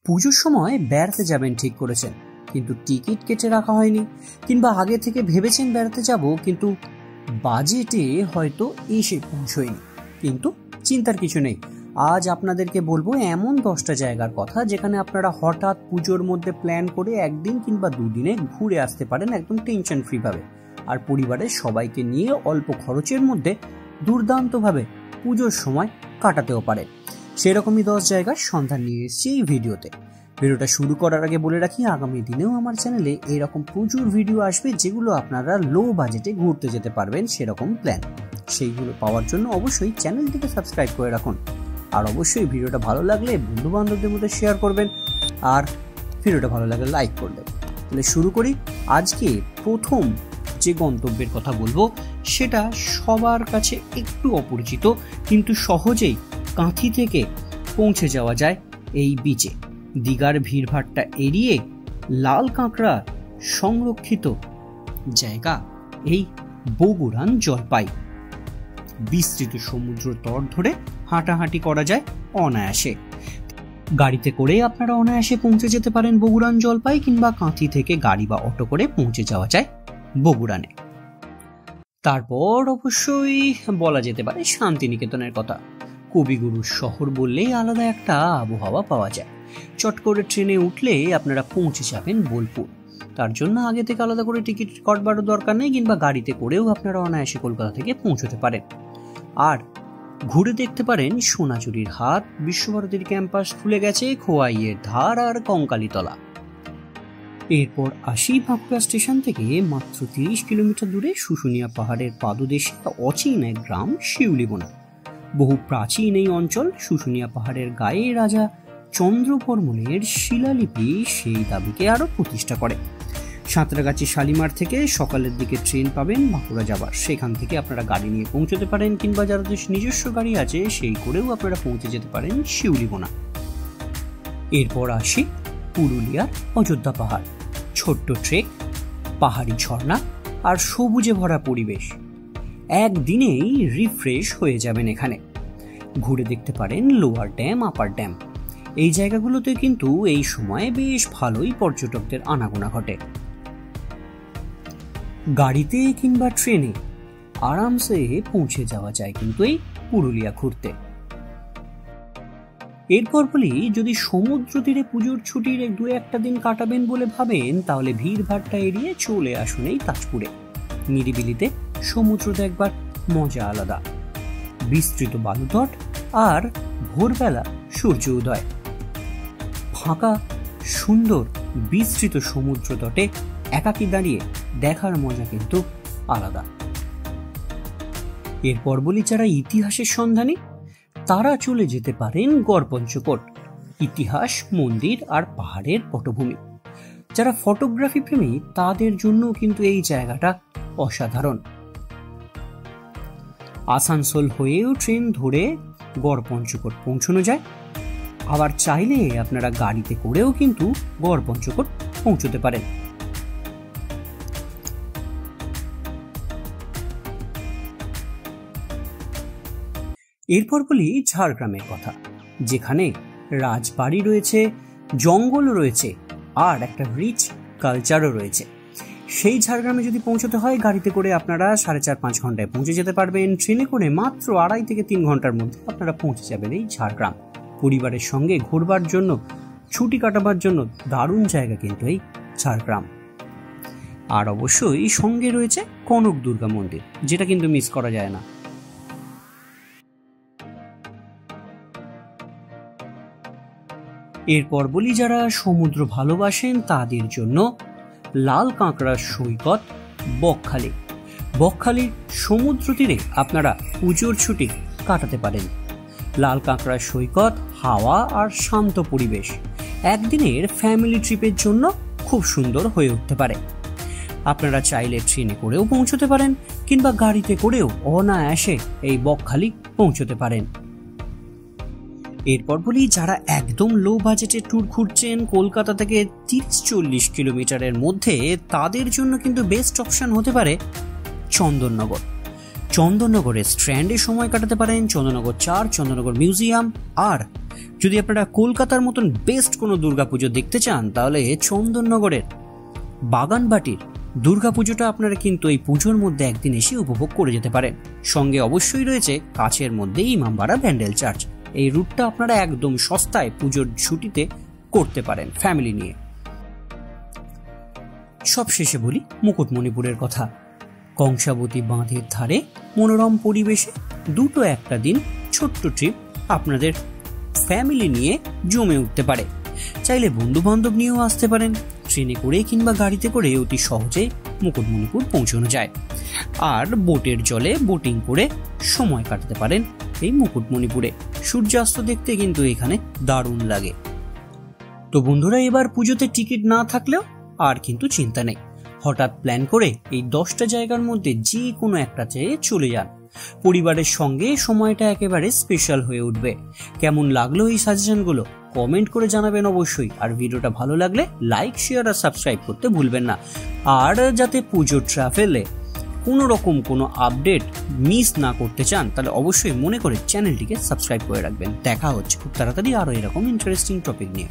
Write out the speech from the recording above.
পুজোর সময় বেড়াতে যাবেন ঠিক করেছেন, কিন্তু টিকিট কেটে রাখা হয়নি, কিংবা আগে থেকে ভেবেছেন বেড়াতে যাব কিন্তু বাজেটে হয়তো এসে পৌঁছয়নি। কিন্তু চিন্তার কিছু নেই, আজ আপনাদেরকে বলবো এমন 10টা জায়গার কথা যেখানে আপনারা হঠাৎ পুজোর মধ্যে প্ল্যান করে একদিন কিংবা দুদিনে ঘুরে আসতে পারেন একদম টেনশন ফ্রি ভাবে, আর পরিবারের সবাইকে নিয়ে অল্প খরচের মধ্যে দুর্দান্তভাবে পুজোর সময় কাটাতেও পারে। সেরকমই 10 জায়গার সন্ধান নিয়ে এসেছি এই ভিডিওটা শুরু করার আগে বলে রাখি, আগামী দিনেও আমার চ্যানেলে এরকম প্রচুর ভিডিও আসবে যেগুলো আপনারা লো বাজেটে ঘুরতে যেতে পারবেন সেরকম প্ল্যান। সেইগুলো পাওয়ার জন্য অবশ্যই চ্যানেলটিকে সাবস্ক্রাইব করে রাখুন, আর অবশ্যই ভিডিওটা ভালো লাগলে বন্ধু বান্ধবদের মধ্যে শেয়ার করবেন, আর ভিডিওটা ভালো লাগলে লাইক করবেন। তাহলে শুরু করি। আজকে প্রথম যে গন্তব্যের কথা বলবো সেটা সবার কাছে একটু অপরিচিত, কিন্তু সহজেই কাঁথি থেকে পৌঁছে যাওয়া যায় এই বিচে। দীঘার ভিড়ভাট্টা এড়িয়ে লাল কাঁকড়া সংরক্ষিত জায়গা এই বগুড়ান জলপাই। বিস্তৃত সমুদ্র তট ধরে হাঁটাহাঁটি করা যায় অনায়াসে। গাড়িতে করে আপনারা অনায়াসে পৌঁছে যেতে পারেন বগুড়ান জলপাই, কিংবা কাঁথি থেকে গাড়ি বা অটো করে পৌঁছে যাওয়া যায় বগুড়ানে। তারপর অবশ্যই বলা যেতে পারে শান্তিনিকেতনের কথা। কবিগুরুর শহর বললেই আলাদা একটা আবহাওয়া পাওয়া যায়। চট করে ট্রেনে উঠলে আপনারা পৌঁছে যাবেন বোলপুর। তার জন্য আগে থেকে আলাদা করে টিকিট কাটবারও দরকার নেই, কিংবা গাড়িতে করেও আপনারা অনায়াসে কলকাতা থেকে পৌঁছতে পারেন। আর ঘুরে দেখতে পারেন সোনাঝুরির হাট, বিশ্বভারতীর ক্যাম্পাস খুলে গেছে, খোয়াইয়ের ধার আর কঙ্কালীতলা। এরপর আসি বাঁকুড়া স্টেশন থেকে মাত্র 30 কিলোমিটার দূরে শুশুনিয়া পাহাড়ের পাদদেশে অচিন এক গ্রাম শিউলিবোনা। বহু প্রাচীন এই অঞ্চল শুশুনিয়া পাহাড়ের গায়ে রাজা চন্দ্রবর্মনের শিলালিপি সেই দাবিকে আরো প্রতিষ্ঠা করে। সাঁতরাগাছি শালিমার থেকে সকালের দিকে ট্রেন পাবেন বাঁকুড়া যাবার, সেখান থেকে আপনারা গাড়ি নিয়ে পৌঁছতে পারেন, কিংবা যাদের নিজস্ব গাড়ি আছে সেই করেও আপনারা পৌঁছে যেতে পারেন শিউলিবোনা। এরপর আসি পুরুলিয়ার অযোধ্যা পাহাড়। ছোট্ট ট্রেক, পাহাড়ি ঝর্ণা আর সবুজে ভরা পরিবেশ, একদিনেই রিফ্রেশ হয়ে যাবেন এখানে। ঘুরে দেখতে পারেন লোয়ার ড্যাম, আপার ড্যাম। এই জায়গাগুলোতে কিন্তু এই সময়ে বেশ ভালোই পর্যটকদের আনাগোনা ঘটে। গাড়িতে কিংবা ট্রেনে আরামসে পৌঁছে যাওয়া যায় কিন্তু এই পুরুলিয়া ঘুরতে। এরপর বলি, যদি সমুদ্র তীরে পুজোর ছুটির 2-1টা দিন কাটাবেন বলে ভাবেন, তাহলে ভিড় ভাট্টা এড়িয়ে চলে আসুন এই তাজপুরে। নিরিবিলিতে সমুদ্র দেখবার মজা আলাদা। বিস্তৃত বালুতট আর ভোরবেলা সূর্য উদয়। ফাঁকা সুন্দর বিস্তৃত সমুদ্র তটে একাকী দাঁড়িয়ে দেখার মজা কিন্তু আলাদা। এরপর বলি, যারা ইতিহাসের সন্ধানী তারা চলে যেতে পারেন গড়পঞ্চকোট। ইতিহাস, মন্দির আর পাহাড়ের পটভূমি। যারা ফটোগ্রাফি প্রেমী তাদের জন্য কিন্তু এই জায়গাটা অসাধারণ। আসানসোল হয়েও ট্রেন ধরে গড়পঞ্চকোট পৌঁছানো যায়, আবার চাইলে আপনারা গাড়িতে করেও কিন্তু গড়পঞ্চকোট পৌঁছতে পারেন। এরপর বলি ঝাড়গ্রামের কথা, যেখানে রাজবাড়ি রয়েছে, জঙ্গল রয়েছে আর একটা রিচ কালচারও রয়েছে। সেই ঝাড়গ্রামে যদি পৌঁছতে হয় গাড়িতে করে আপনারা 4.5-5 ঘন্টায় পৌঁছে যেতে পারবেন। ট্রেনে করে মাত্র 2.5 থেকে 3 ঘন্টার মধ্যে আপনারা পৌঁছে যাবেন এই ঝাড়গ্রাম। পরিবারের সঙ্গে ঘুরবার জন্য, ছুটি কাটাবার জন্য দারুণ জায়গা কিন্তু এই ঝাড়গ্রাম। আর অবশ্যই সঙ্গে রয়েছে কনক দুর্গা মন্দির, যেটা কিন্তু মিস করা যায় না। এরপর বলি, যারা সমুদ্র ভালোবাসেন তাদের জন্য লাল কাঁকড়ার সৈকত বকখালি। বকখালির সমুদ্র তীরে আপনারা পুজোর ছুটি কাটাতে পারেন। লাল কাঁকড়ার সৈকত, হাওয়া আর শান্ত পরিবেশ একদিনের ফ্যামিলি ট্রিপের জন্য খুব সুন্দর হয়ে উঠতে পারে। আপনারা চাইলে ট্রেনে করেও পৌঁছতে পারেন, কিংবা গাড়িতে করেও অনায়াসে এই বকখালি পৌঁছতে পারেন। এরপর বলি, যারা একদম লো বাজেটে ট্যুর ঘুরছেন কলকাতা থেকে 30-40 কিলোমিটারের মধ্যে, তাদের জন্য কিন্তু বেস্ট অপশন হতে পারে চন্দননগর। চন্দননগরের স্ট্র্যান্ডে সময় কাটাতে পারেন, চন্দননগর চার্চ, চন্দননগর মিউজিয়াম। আর যদি আপনারা কলকাতার মতন বেস্ট কোনো দুর্গাপুজো দেখতে চান তাহলে চন্দননগরের বাগানবাটির দুর্গাপুজোটা আপনারা কিন্তু এই পুজোর মধ্যে একদিন এসে উপভোগ করে যেতে পারেন। সঙ্গে অবশ্যই রয়েছে কাছের মধ্যে ইমামবাড়া ব্যান্ডেল চার্চ। এই রুটটা আপনারা একদম সস্তায় পুজোর ছুটিতে করতে পারেন ফ্যামিলি নিয়ে। সবশেষে বলি মুকুটমণিপুরের কথা। কংসাবতী বাঁধের ধারে মনোরম পরিবেশে দুটো একটা দিন ছোট্ট ট্রিপ আপনাদের ফ্যামিলি নিয়ে জমে উঠতে পারে। চাইলে বন্ধু বান্ধব নিয়েও আসতে পারেন। ট্রেনে করে কিংবা গাড়িতে করে অতি সহজে মুকুটমণিপুর পৌঁছানো যায়। আর বোটের জলে বোটিং করে সময় কাটাতে পারেন এই মুকুটমণিপুরে। সূর্যাস্ত দেখতে কিন্তু এখানে দারুণ লাগে। তো বন্ধুরা, এবার পুজোতে টিকিট না থাকলেও আর কিন্তু চিন্তা নেই। হঠাৎ প্ল্যান করে এই 10টা জায়গার মধ্যে যে কোনো একটাতে চলে যান। পরিবারের সঙ্গে সময়টা একেবারে স্পেশাল হয়ে উঠবে। কেমন লাগলো এই সাজেশনগুলো কমেন্ট করে জানাবেন অবশ্যই। আর ভিডিওটা ভালো লাগলে লাইক, শেয়ার আর সাবস্ক্রাইব করতে ভুলবেন না। আর যাতে পুজো ট্রাভেলে কোনো রকম কোনো আপডেট মিস না করতে চান তাহলে অবশ্যই মনে করে চ্যানেলটিকে সাবস্ক্রাইব করে রাখবেন। দেখা হচ্ছে খুব তাড়াতাড়ি আরও এরকম ইন্টারেস্টিং টপিক নিয়ে।